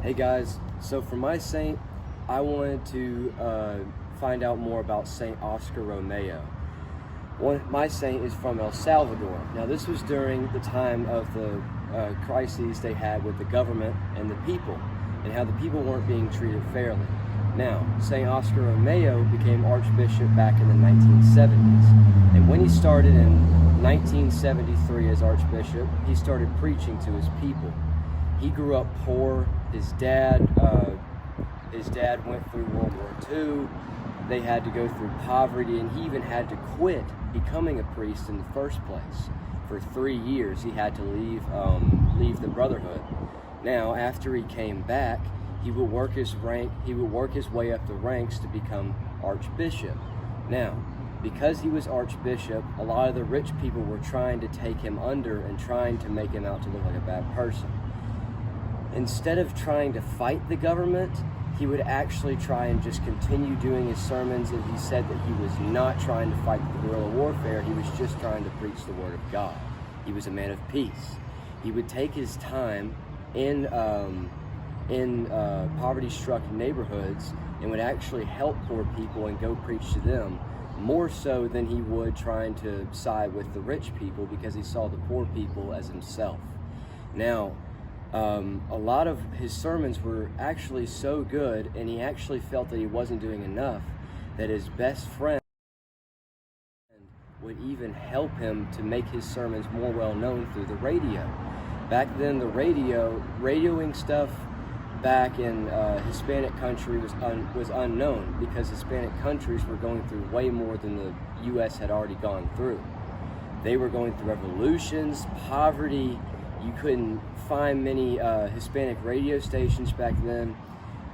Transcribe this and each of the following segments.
Hey guys, so for my saint, I wanted to find out more about Saint Oscar Romero. My saint is from El Salvador. Now this was during the time of the crises they had with the government and the people, and how the people weren't being treated fairly. Now, Saint Oscar Romero became Archbishop back in the 1970s, and when he started in 1973 as Archbishop, he started preaching to his people. He grew up poor. His dad went through World War II. They had to go through poverty, and he even had to quit becoming a priest in the first place. For 3 years, he had to leave the brotherhood. Now, after he came back, he would work his way up the ranks to become Archbishop. Now, because he was Archbishop, a lot of the rich people were trying to take him under and trying to make him out to look like a bad person. Instead of trying to fight the government, he would actually try and just continue doing his sermons, and he said that he was not trying to fight the guerrilla warfare, he was just trying to preach the word of God. He was a man of peace. He would take his time in poverty-struck neighborhoods and would actually help poor people and go preach to them, more so than he would trying to side with the rich people, because he saw the poor people as himself. Now, a lot of his sermons were actually so good, and he actually felt that he wasn't doing enough, that his best friend would even help him to make his sermons more well known through the radio. Back then, the radioing stuff back in Hispanic country was unknown, because Hispanic countries were going through way more than the U.S. had already gone through. They were going through revolutions, poverty. You couldn't find many Hispanic radio stations back then.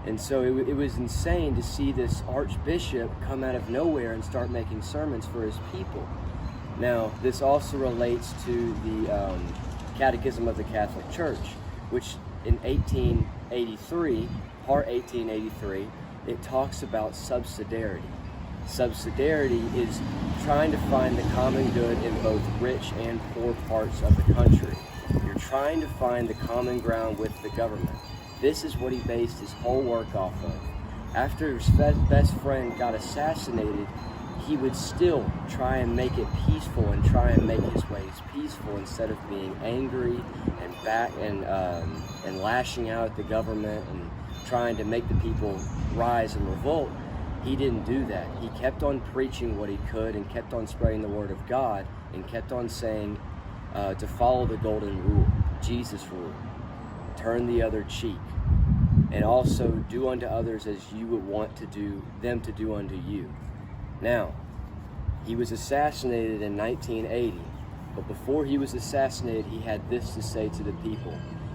And so it was insane to see this Archbishop come out of nowhere and start making sermons for his people. Now, this also relates to the Catechism of the Catholic Church, which in 1883, part 1883, it talks about subsidiarity. Subsidiarity is trying to find the common good in both rich and poor parts of the country. You're trying to find the common ground with the government. This is what he based his whole work off of. After his best friend got assassinated, he would still try and make it peaceful and try and make his ways peaceful, instead of being angry and lashing out at the government and trying to make the people rise and revolt. He didn't do that. He kept on preaching what he could and kept on spreading the word of God, and kept on saying to follow the golden rule, Jesus' rule. Turn the other cheek, and also do unto others as you would want them to do unto you. Now, he was assassinated in 1980, but before he was assassinated, he had this to say to the people: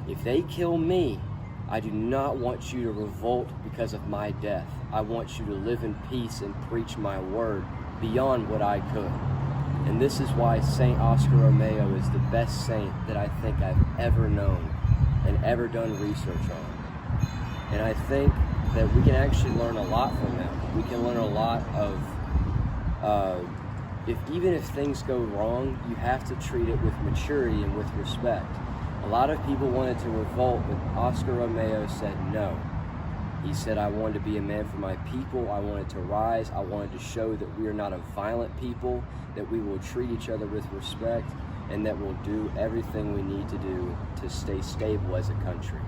if they kill me, I do not want you to revolt because of my death. I want you to live in peace and preach my word beyond what I could. And this is why Saint Oscar Romero is the best saint that I think I've ever known and ever done research on. And I think that we can actually learn a lot from him. We can learn a lot of, even if things go wrong, you have to treat it with maturity and with respect. A lot of people wanted to revolt, but Oscar Romero said no. He said, I wanted to be a man for my people. I wanted to rise. I wanted to show that we are not a violent people, that we will treat each other with respect, and that we'll do everything we need to do to stay stable as a country.